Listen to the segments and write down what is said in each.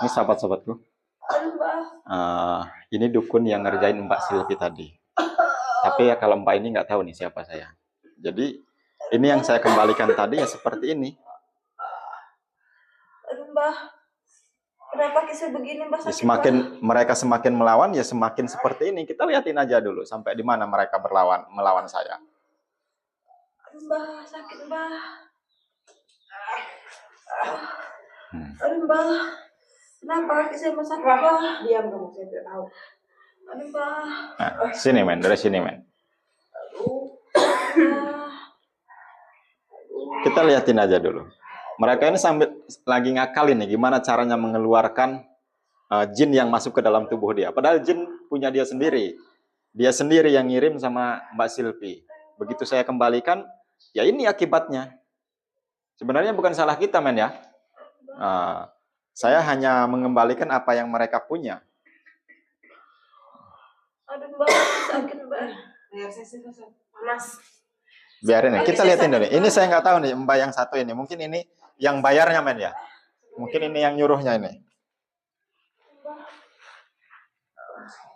Ini sahabat-sahabatku. Ini dukun yang ngerjain Mbak Silvi tadi. Tapi ya kalau Mbak ini nggak tahu nih siapa saya. Jadi ini yang saya kembalikan tadi ya seperti ini. Aduh Mbah, kenapa kisah begini Mbah? Semakin mereka semakin melawan ya semakin seperti ini. Kita lihatin aja dulu sampai di mana mereka melawan saya. Aduh Mbah, sakit Mbah. Aduh Mbah, kenapa kaki saya sakit Mbah? Diam kamu, saya tidak tahu. Aduh Mbah. Nah, sini men, dari sini men. Kita lihatin aja dulu. Mereka ini sambil lagi ngakalin nih gimana caranya mengeluarkan jin yang masuk ke dalam tubuh dia. Padahal jin punya dia sendiri. Dia sendiri yang ngirim sama Mbak Silvi. Begitu saya kembalikan, ya ini akibatnya. Sebenarnya bukan salah kita men ya. Saya hanya mengembalikan apa yang mereka punya. Aduh Mbah, sakit Mbah. Leher saya panas. Biarin ya, kita lihatin dulu. Ini saya nggak tahu nih Mbak yang satu ini. Mungkin ini yang bayarnya men ya. Mungkin ini yang nyuruhnya ini.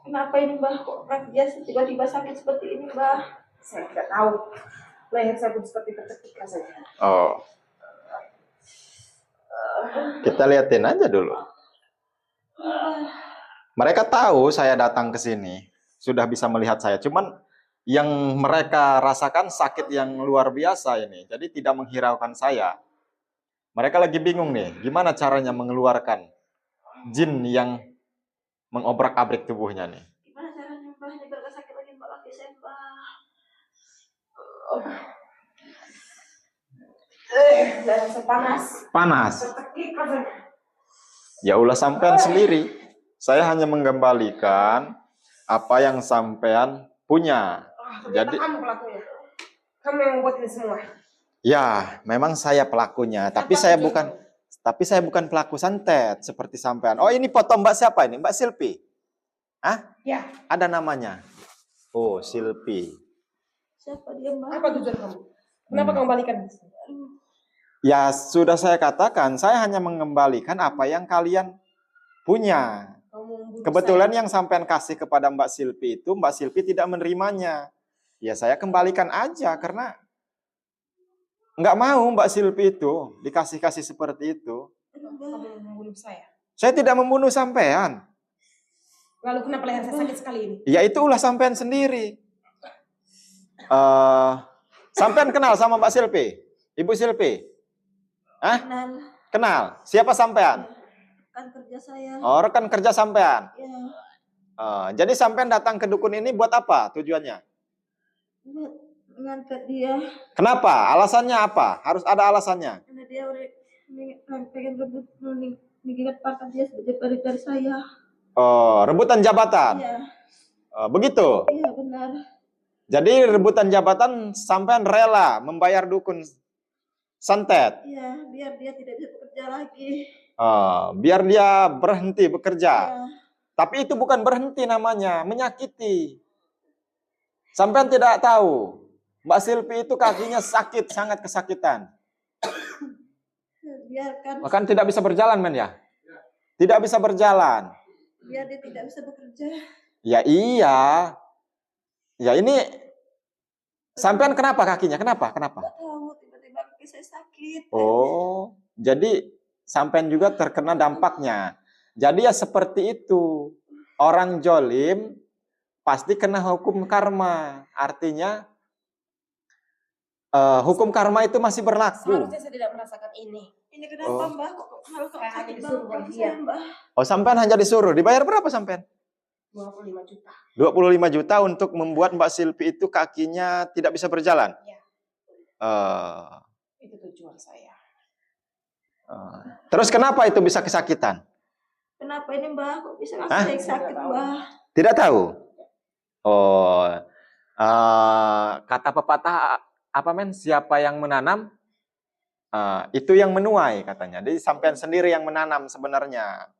Kenapa ini Mbah? Kok kaki dia tiba-tiba sakit seperti ini Mbah? Saya tidak tahu. Leher saya pun seperti tercekik rasanya. Oh. Kita lihatin aja dulu. Mereka tahu saya datang ke sini, sudah bisa melihat saya. Cuman yang mereka rasakan sakit yang luar biasa ini. Jadi tidak menghiraukan saya. Mereka lagi bingung nih, gimana caranya mengeluarkan jin yang mengobrak-abrik tubuhnya nih. Gimana caranya Mbah? Ini biar sakit lagi Mbak kaki saya Mbah. Leher saya panas. Panas. Tercekik rasanya. Ya ulah sampean sendiri. Saya hanya mengembalikan apa yang sampean punya. Ternyata Jadi kamu pelakunya. Kamu yang membuat ini semua. ya, memang saya pelakunya, tapi saya bukan pelaku santet seperti sampean. Oh, ini foto Mbak siapa ini? Mbak Silvi. Hah? Ya. Ada namanya. Oh, Silvi. Siapa dia Mbah? Apa tujuan kamu? Kenapa kamu balikan? Ya, sudah saya katakan, saya hanya mengembalikan apa yang kalian punya. Kebetulan yang sampean kasih kepada Mbak Silvi itu, Mbak Silvi tidak menerimanya. Ya, saya kembalikan aja karena nggak mau Mbak Silvi itu dikasih-kasih seperti itu. Kamu membunuh saya. Saya tidak membunuh sampean. Lalu kenapa leher saya sakit sekali ini? Ya itu ulah sampean sendiri. Sampean kenal sama Mbak Silvi? Ibu Silvi? Hah? Kenal. Siapa sampean? Rekan kerja saya. Oh, rekan kerja sampean. Ya. Jadi sampean datang ke dukun ini buat apa tujuannya? Buat mengangkat dia. Kenapa? Alasannya apa? Harus ada alasannya. Karena dia udah pengen rebut mengingat pangkat dia dari saya. Oh, rebutan jabatan. Iya. Begitu. Iya benar. Jadi rebutan jabatan sampean rela membayar dukun santet. Iya, biar dia tidak bisa bekerja lagi. Biar dia berhenti bekerja. Ya. Tapi itu bukan berhenti namanya, menyakiti. Sampean tidak tahu, Mbak Silvi itu kakinya sakit, sangat kesakitan. Biarkan. Bahkan tidak bisa berjalan, men ya? Tidak bisa berjalan. Biar dia tidak bisa bekerja. Ya iya. Ya ini, sampean kenapa kakinya? Kenapa? Tidak tahu, tiba-tiba kaki saya sakit. Oh, jadi sampean juga terkena dampaknya. Jadi ya seperti itu. Orang jolim pasti kena hukum karma. Artinya hukum karma itu masih berlaku. Seharusnya saya tidak merasakan ini. Ini kenapa Mbah? Kok harus sakit banget kaki saya Mbah? Oh, sampean hanya disuruh. Dibayar berapa sampean? 25 juta. 25 juta untuk membuat Mbak Silvi itu kakinya tidak bisa berjalan. Ya. Itu tujuan saya. Terus kenapa itu bisa kesakitan? Kenapa ini Mbah? Kok bisa saya sakit Mbah? Tidak tahu. Oh, kata pepatah apa men? Siapa yang menanam, itu yang menuai katanya. Jadi sampean sendiri yang menanam sebenarnya.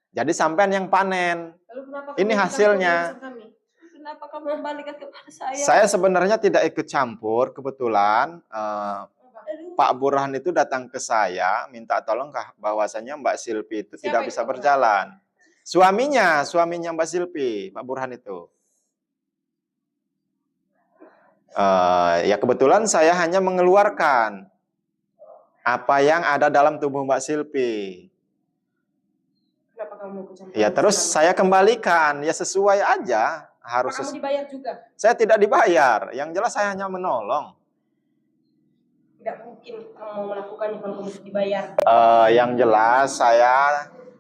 Jadi sampean yang panen. Lalu kenapa Ini hasilnya. Kenapa kamu kembalikan kepada saya? Saya sebenarnya tidak ikut campur. Kebetulan Pak Burhan itu datang ke saya minta tolong bahwasanya Mbak Silpi itu Siapa tidak itu bisa Pak Burhan? berjalan. Suaminya Mbak Silpi, Pak Burhan itu. Ya kebetulan saya hanya mengeluarkan apa yang ada dalam tubuh Mbak Silpi. Kenapa kamu kecampur? Ya terus saya kembalikan, ya sesuai aja. Apa kamu dibayar juga? Saya tidak dibayar, yang jelas saya hanya menolong. Tidak mungkin kamu melakukannya kalau kamu dibayar. Yang jelas saya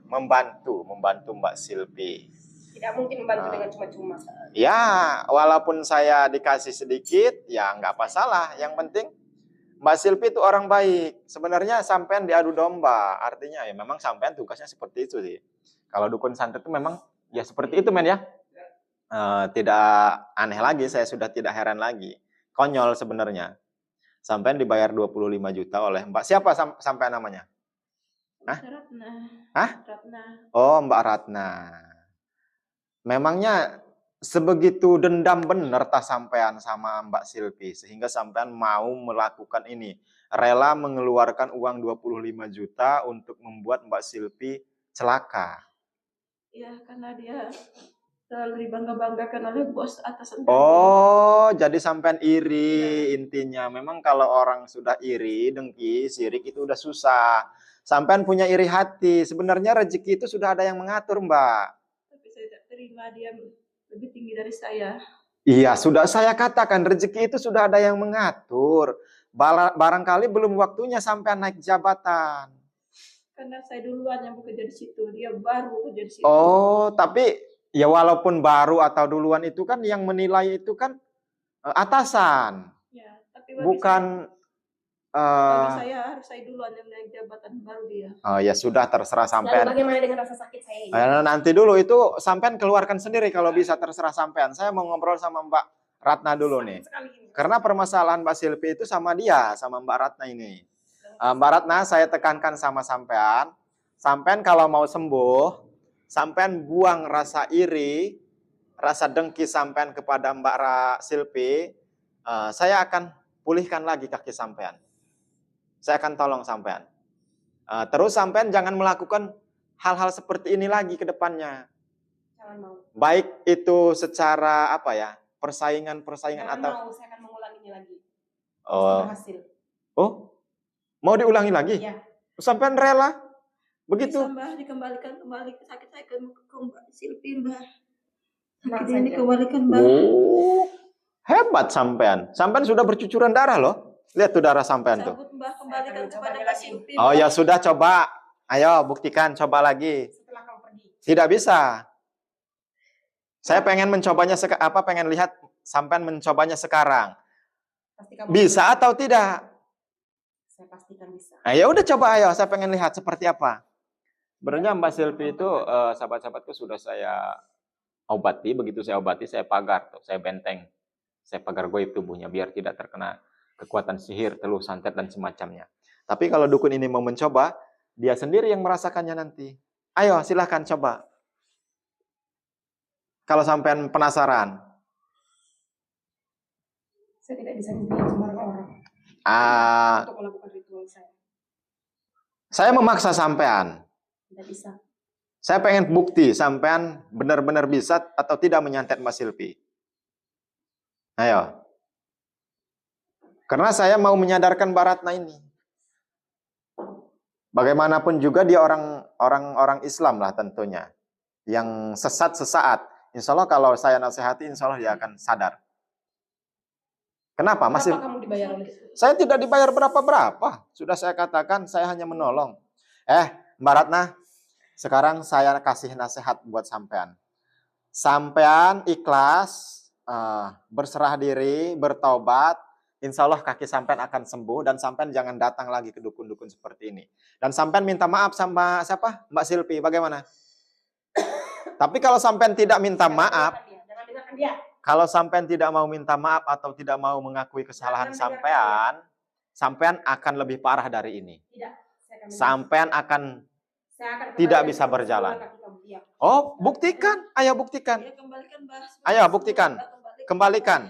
membantu Mbak Silpi. Tidak mungkin membantu dengan cuma-cuma. Ya, walaupun saya dikasih sedikit, ya nggak masalah. Yang penting Mbak Silpi itu orang baik. Sebenarnya sampean diadu domba, artinya ya memang sampean tugasnya seperti itu sih. Kalau dukun santet itu memang ya seperti itu men ya. Tidak aneh lagi, saya sudah tidak heran lagi. Konyol sebenarnya. Sampean dibayar 25 juta oleh Mbak. Siapa sampean namanya? Hah? Ratna. Hah? Ratna. Oh, Mbak Ratna. Memangnya sebegitu dendam bener tak sampean sama Mbak Silpi sehingga sampean mau melakukan ini, rela mengeluarkan uang 25 juta untuk membuat Mbak Silpi celaka. Ya, karena dia terlalu dibangga-banggakan oleh bos atasan. Oh, jadi sampean iri intinya. Memang kalau orang sudah iri, dengki, sirik itu udah susah. Sampean punya iri hati. Sebenarnya rezeki itu sudah ada yang mengatur, Mbak. Tapi saya tak terima, dia lebih tinggi dari saya. Iya, sudah saya katakan rezeki itu sudah ada yang mengatur. Barangkali belum waktunya sampean naik jabatan. Karena saya duluan yang bekerja di situ, dia baru bekerja di situ. Oh, tapi ya walaupun baru atau duluan itu kan yang menilai itu kan atasan. Ya, tapi bagi Bukan bagi saya harus saya duluan yang naik jabatan, baru dia. Oh ya sudah, terserah Lalu sampean. bagaimana dengan rasa sakit saya ini? Nanti dulu itu sampean keluarkan sendiri kalau bisa, terserah sampean. Saya mau ngobrol sama Mbak Ratna dulu nih. Sakit sekali ini. Karena permasalahan Mbak Silpi itu sama dia, sama Mbak Ratna ini. Mbak Ratna, saya tekankan sama sampean. Sampean kalau mau sembuh, sampean buang rasa iri, rasa dengki sampean kepada Mbak Silpi. Saya akan pulihkan lagi kaki sampean. Saya akan tolong sampean. Terus sampean jangan melakukan hal-hal seperti ini lagi ke depannya. Jangan mau. Baik itu secara apa ya, persaingan Jangan atau mau, saya akan mengulanginya lagi. Oh. Berhasil. Oh, mau diulangi lagi? Iya. Sampean rela? Begitu? Bisa, Mbah, dikembalikan kembali ke sakit saya ke Mbak Silpi, Mbah. Tenang Sakit ini saja. dikembalikan, Mbah. Oh, hebat sampean. Sampean sudah bercucuran darah loh. Lihat tuh darah sampean tuh. Sabut, Mbah, kembalikan Saya akan kepada coba Mbak lagi. Silpi. Oh Mbah. ya sudah, coba. Ayo buktikan, coba lagi. Setelah kamu pergi. Tidak bisa. Saya pengen mencobanya pengen lihat sampean mencobanya sekarang. Pasti kamu Bisa atau tidak? Saya pastikan bisa. Ya udah coba ayo, saya pengen lihat seperti apa. Sebenarnya Mbak Silpi itu sahabat-sahabatku sudah saya obati, begitu saya obati saya pagar tuh, saya benteng. Saya pagar goib tubuhnya biar tidak terkena kekuatan sihir, teluh santet dan semacamnya. Tapi kalau dukun ini mau mencoba, dia sendiri yang merasakannya nanti. Ayo silahkan coba. Kalau sampean penasaran. Saya tidak bisa dibilang sembarang orang untuk melakukan ritual saya. Saya memaksa sampean. Tidak bisa. Saya pengen bukti sampean benar-benar bisa atau tidak menyantet Mbak Silpi. Ayo. Karena saya mau menyadarkan Mbak Ratna ini. Bagaimanapun juga dia orang Islam lah tentunya. Yang sesat sesaat. Insya Allah kalau saya nasihati, insya Allah dia akan sadar. Kenapa? Masih Kenapa kamu dibayar oleh saya tidak dibayar berapa-berapa. Sudah saya katakan, saya hanya menolong. Mbak Ratna, sekarang saya kasih nasihat buat sampean. Sampean ikhlas, berserah diri, bertaubat, insya Allah kaki sampean akan sembuh dan sampean jangan datang lagi ke dukun-dukun seperti ini. Dan sampean minta maaf sama siapa? Mbak Silpi, bagaimana? Tapi kalau sampean tidak minta maaf, Jangan dengarkan dia. kalau sampean tidak mau minta maaf atau tidak mau mengakui kesalahan sampean, sampean akan lebih parah dari ini. Tidak. Saya akan Sampean akan saya akan tidak kembalikan bisa berjalan. kaki kamu. Diam. Oh, buktikan. Ayo buktikan. Ya, kembalikan, Mbah. Ayo, buktikan. Mbah, Kembalikan.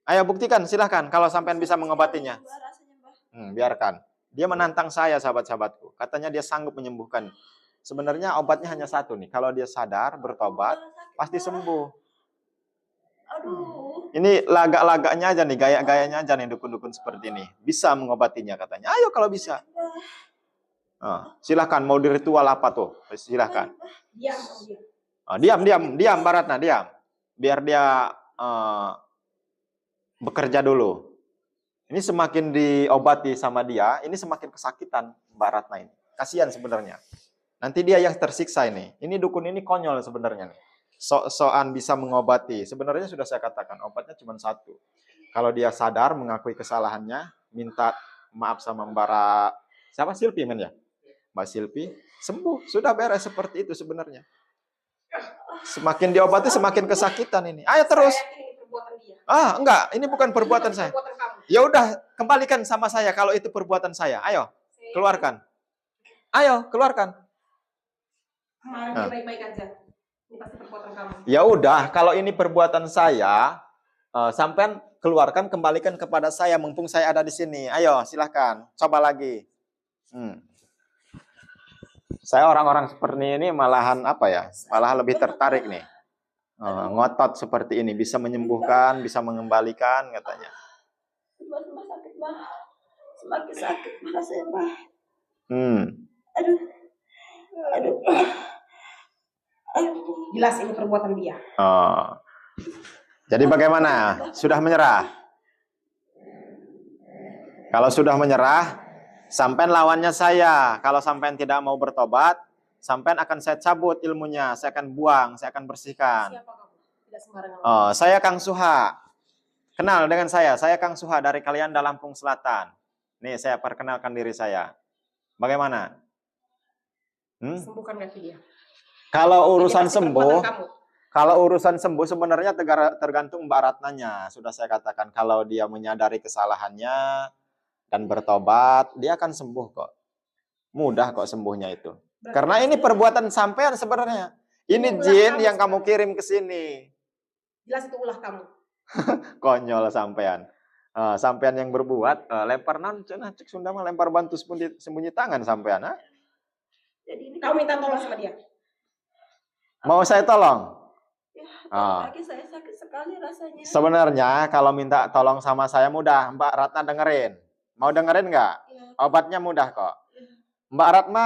Ayo buktikan, silahkan kalau sampean bisa mengobatinya. Mbah, rasanya, Biarkan. Dia menantang saya, sahabat-sahabatku. Katanya dia sanggup menyembuhkan. Sebenarnya obatnya hanya satu nih. Kalau dia sadar, bertobat, pasti sembuh. Aduh. Ini lagak-lagaknya aja nih, gaya-gayanya aja nih dukun-dukun seperti ini. Bisa mengobatinya katanya. Ayo kalau bisa. Silahkan, mau di ritual apa tuh? Silahkan. Diam, Mbak Ratna, diam. Biar dia bekerja dulu. Ini semakin diobati sama dia, ini semakin kesakitan Mbak Ratna ini. Kasihan sebenarnya. Nanti dia yang tersiksa ini. Ini dukun ini konyol sebenarnya nih. Sok-sokan bisa mengobati. Sebenarnya sudah saya katakan, obatnya cuma satu. Kalau dia sadar, mengakui kesalahannya, minta maaf sama siapa Silpi men ya? Mbak Silpi, sembuh. Sudah beres seperti itu sebenarnya. Semakin diobati, semakin kesakitan ini. Ayo terus. Enggak, ini bukan perbuatan saya. Ya udah, kembalikan sama saya kalau itu perbuatan saya. Ayo, keluarkan. Ayo, keluarkan. Baik-baik aja. Ini pasti perbuatan kamu. Ya udah, kalau ini perbuatan saya, sampean keluarkan, kembalikan kepada saya. Mumpung saya ada di sini. Ayo, silahkan. Coba lagi. Saya orang-orang seperti ini malahan apa ya? Malah lebih tertarik nih. Ngotot seperti ini bisa menyembuhkan, bisa mengembalikan katanya. Mbah sakit, Mbah. Semakin sakit rasanya, Mbah. Aduh. Jelas ini perbuatan dia. Jadi bagaimana? Sudah menyerah? Kalau sudah menyerah, sampean lawannya saya. Kalau sampean tidak mau bertobat, sampean akan saya cabut ilmunya, saya akan buang, saya akan bersihkan. Siapa kamu? Tidak sembarangan. Saya Kang Suha. Kenal dengan saya Kang Suha dari Kalianda Lampung Selatan. Nih saya perkenalkan diri saya. Bagaimana? Sembuhkan kaki dia. Kalau urusan sembuh sebenarnya tergantung Mbak Ratnanya. Sudah saya katakan kalau dia menyadari kesalahannya dan bertobat, dia akan sembuh kok. Mudah kok sembuhnya itu. Karena ini perbuatan sampean sebenarnya. Ini jin yang kamu kirim ke sini. Jelas itu ulah kamu. Konyol sampean. Sampean yang berbuat lempar cenah cek Sunda mah lempar bantu sembunyi tangan sampean, ha? Jadi ini Kamu minta tolong sama dia. Mau saya tolong? ya, kaki saya sakit sekali rasanya. Sebenarnya kalau minta tolong sama saya mudah, Mbak Ratna dengerin. Mau dengerin nggak? Ya. Obatnya mudah kok. Ya. Mbak Ratna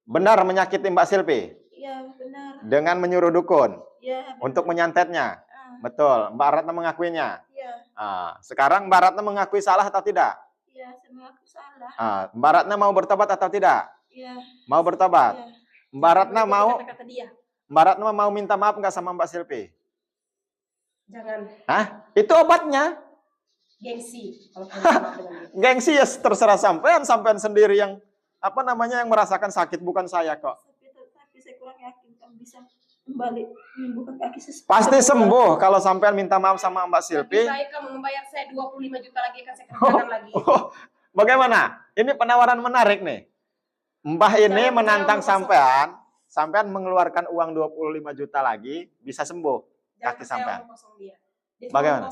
benar menyakiti Mbak Silpi Iya, benar. dengan menyuruh dukun Iya. untuk menyantetnya. Betul, Mbak Ratna mengakuinya. Iya. Sekarang Mbak Ratna mengakui salah atau tidak? Iya, saya mengaku salah. Mbak Ratna mau bertobat atau tidak? Iya. Mau bertobat? Iya. Mbak Ratna mau Kata dia. Mbak Ratna mau minta maaf nggak sama Mbak Silpi? Jangan. Itu obatnya. Gengsi. Kalau kamu maaf dengan dia. Gengsi ya terserah sampean sendiri yang yang merasakan sakit, bukan saya kok. Tapi saya kurang yakin kamu bisa kembali menyembuhkan kaki saya. Pasti sembuh kalau sampean minta maaf sama Mbak Silpi. Lebih baik kamu membayar saya 25 juta lagi kan saya kerjakan lagi. Bagaimana? Ini penawaran menarik nih. Mbah ini menantang sampean mengeluarkan uang 25 juta lagi bisa sembuh kaki sampean. Bagaimana?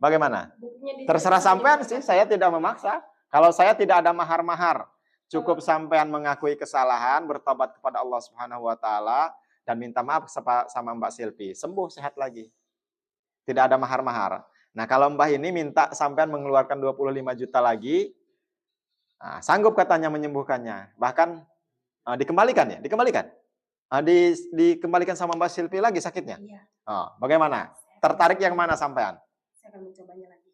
Bagaimana? Terserah sampean sih, saya tidak memaksa. Kalau saya tidak ada mahar-mahar, cukup sampean mengakui kesalahan, bertobat kepada Allah Subhanahu wa taala dan minta maaf sama Mbak Silpi, sembuh sehat lagi. Tidak ada mahar-mahar. Nah, kalau Mbah ini minta sampean mengeluarkan 25 juta lagi, sanggup katanya menyembuhkannya. Bahkan dikembalikan ya, dikembalikan. Dikembalikan sama Mbak Silpi lagi sakitnya. Iya. Bagaimana? Tertarik yang mana sampean? Saya akan mencobanya lagi.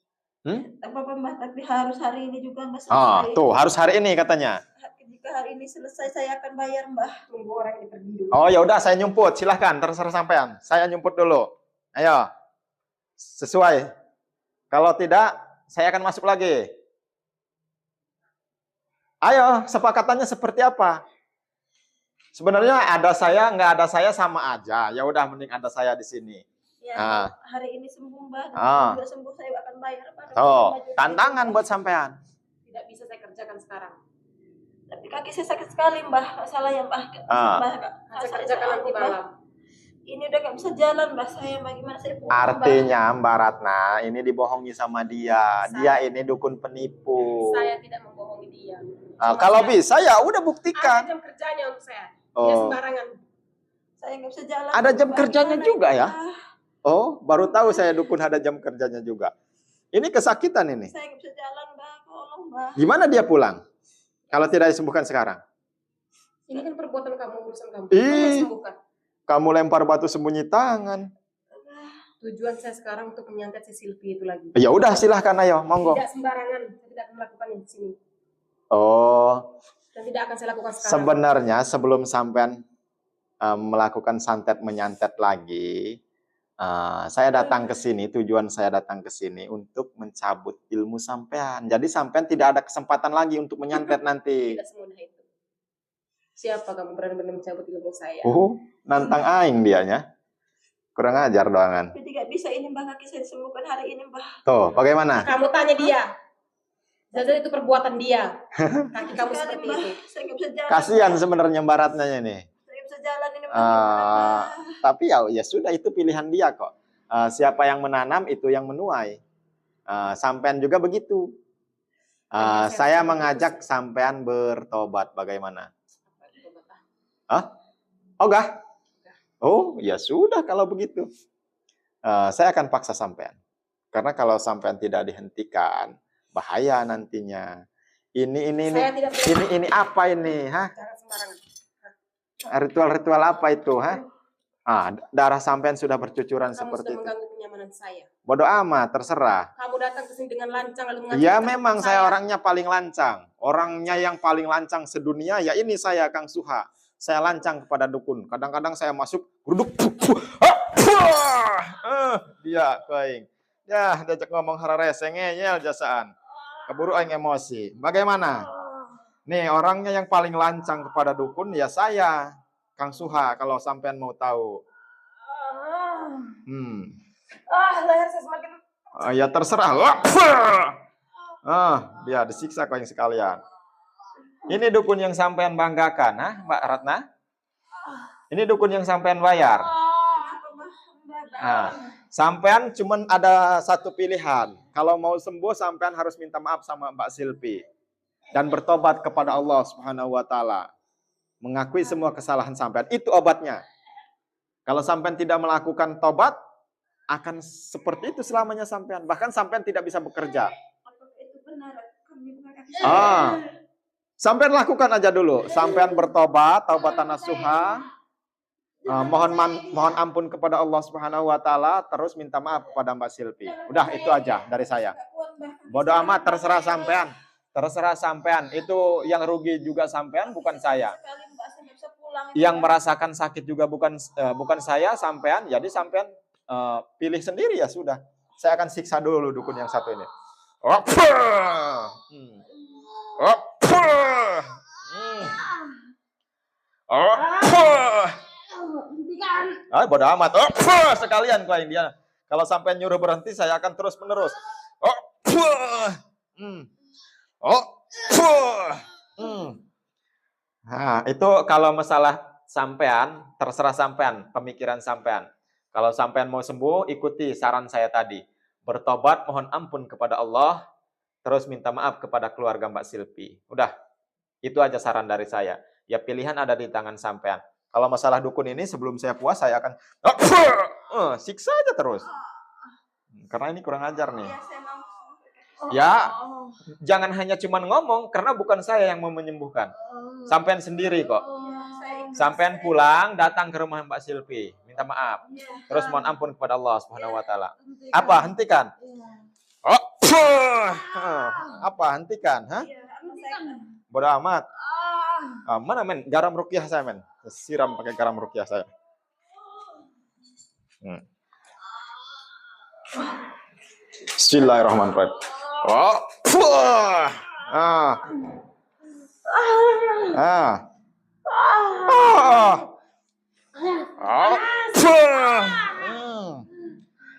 Apa Mbah, tapi harus hari ini juga Mbah selesai. Tuh, harus hari ini katanya. Jika hari ini selesai saya akan bayar Mbah. Tunggu orang ini pergi dulu. Oh, ya udah saya nyumput, silahkan terserah sampean. Saya nyumput dulu. Ayo. Sesuai. Kalau tidak, saya akan masuk lagi. Ayo, sepakatannya seperti apa? Sebenarnya ada saya, nggak ada saya sama aja. Ya udah, mending ada saya di sini. Ya, hari ini sembuh Mbah. Juga sembuh saya akan bayar. Tantangan buat sampean. Tidak bisa saya kerjakan sekarang. Tapi kaki saya sakit sekali Mbah. Masalah yang Mbah. Saya kerjakan nanti malam. Ini udah gak bisa jalan, Mbak. Saya bagaimana saya pulang, Mbak? Artinya Mbak Ratna ini dibohongi sama dia. Dia ini dukun penipu. Saya tidak membohongi dia. Kalau bisa ya udah Ada buktikan. jam kerjanya untuk saya. Dia Oh. sembarangan. Saya gak bisa jalan. Ada jam Mbak. kerjanya Gimana juga ini, ya? Mbak? Oh, baru tahu saya dukun ada jam kerjanya juga. Ini kesakitan ini. Saya gak bisa jalan, Mbak. Tolong, Mbak. Gimana dia pulang? Kalau tidak disembuhkan sekarang? Ini kan perbuatan kamu, urusan kamu. Ih. Kamu sembuhkan. Kamu lempar batu sembunyi tangan. Tujuan saya sekarang untuk menyantet si Silvi itu lagi. Ya udah silahkan ayo, monggo. Tidak sembarangan. Saya tidak akan melakukannya di sini. Oh, Dan tidak akan saya lakukan sekarang. sebenarnya sebelum sampean melakukan santet menyantet lagi, saya datang ke sini, tujuan saya datang ke sini untuk mencabut ilmu sampean. Jadi sampean tidak ada kesempatan lagi untuk menyantet nanti. Tidak semudah itu. Siapa kamu berani-berani mencabut ilmu saya? Nantang aing dianya. Kurang ajar doangan. Tapi tidak bisa ini, Mbak. Kaki saya disembuhkan hari ini, Mbak. Tuh, bagaimana? Kamu tanya dia. Jadi itu perbuatan dia. Kaki kamu Sekali, seperti Mbak. itu. Saya gak bisa jalan. Kasihan sebenarnya Mbak Ratnanya nih. Saya gak bisa jalan ini, Mbak. Gimana, Mbak? Tapi ya sudah itu pilihan dia kok. Siapa yang menanam itu yang menuai. Sampean juga begitu. Saya mengajak sampean bertobat. Bagaimana? Ogah? Oh ya sudah kalau begitu. Saya akan paksa sampean. Karena kalau sampean tidak dihentikan, bahaya nantinya. Ini apa ini? Hah? Jangan sembarangan. Ritual-ritual apa itu? Hah? Darah sampean sudah bercucuran Kamu seperti sudah itu. mengganggu kenyamanan saya. Bodoh amat, terserah. Kamu datang ke sini dengan lancang lalu mengatakan Ya memang saya orangnya paling lancang. Orangnya yang paling lancang sedunia ya ini saya, Kang Suha. Saya lancang kepada dukun. Kadang-kadang saya masuk geruduk. Dia koing. Ya, diajak ngomong hararese ngeyel jasaan. Keburu aing emosi. Bagaimana? Nih, orangnya yang paling lancang kepada dukun ya saya, Kang Suha, kalau sampean mau tahu. Leher saya semakin... Ya terserah. Dia disiksa koing sekalian. Ini dukun yang sampean banggakan, Mbak Ratna? Ini dukun yang sampean bayar. Sampean cuman ada satu pilihan. Kalau mau sembuh, sampean harus minta maaf sama Mbak Silvi dan bertobat kepada Allah Subhanahu wa taala. Mengakui semua kesalahan sampean. Itu obatnya. Kalau sampean tidak melakukan tobat, akan seperti itu selamanya sampean. Bahkan sampean tidak bisa bekerja. Apakah itu benar? Kami bukan kaki Sampean lakukan aja dulu. Sampean bertobat, taubatan nasuha. Mohon ampun kepada Allah Subhanahu wa taala, terus minta maaf kepada Mbak Silvi. Udah itu aja dari saya. Bodoh amat, terserah sampean. Terserah sampean. Itu yang rugi juga sampean, bukan saya. Yang merasakan sakit juga bukan saya, sampean. Jadi sampean pilih sendiri ya sudah. Saya akan siksa dulu dukun yang satu ini. Bodoh amat. Sekalian kau yang dia. Kalau sampai nyuruh berhenti, saya akan terus menerus. Nah, itu kalau masalah sampean, terserah sampean, pemikiran sampean. Kalau sampean mau sembuh, ikuti saran saya tadi. Bertobat, mohon ampun kepada Allah, terus minta maaf kepada keluarga Mbak Silvi. Udah, itu aja saran dari saya. Ya pilihan ada di tangan sampean. Kalau masalah dukun ini, sebelum saya puas, saya akan siksa aja terus. Karena ini kurang ajar nih. Ya, jangan hanya cuman ngomong, karena bukan saya yang mau menyembuhkan. Sampean sendiri kok. Sampean pulang, datang ke rumah Mbak Silvi, minta maaf. Terus mohon ampun kepada Allah Subhanahu wa taala. Apa? Hentikan. Apa? Hentikan, hah? Bodoh amat. Mana men? Garam ruqyah saya men. Siram pakai garam ruqyah saya. Bismillahirrahmanirrahim.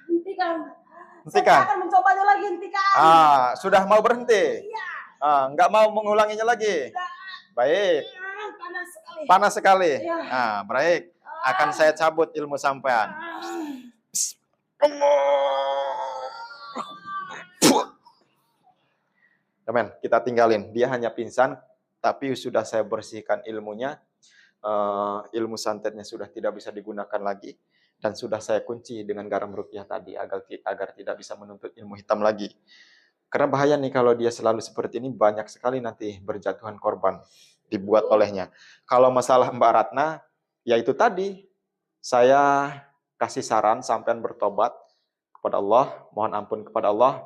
Hentikan. Hentikan. Saya akan mencobanya lagi, hentikan. Sudah mau berhenti? Nggak mau mengulanginya lagi? Baik. Panas sekali. Panas sekali. Ya. Baik. akan saya cabut ilmu sampean. Teman, kita tinggalin. Dia hanya pingsan, tapi sudah saya bersihkan ilmunya. Ilmu santetnya sudah tidak bisa digunakan lagi. Dan sudah saya kunci dengan garam rupiah tadi, agar tidak bisa menuntut ilmu hitam lagi. Karena bahaya nih kalau dia selalu seperti ini, banyak sekali nanti berjatuhan korban dibuat olehnya. Kalau masalah Mbak Ratna, ya itu tadi, saya kasih saran sampean bertobat kepada Allah, mohon ampun kepada Allah.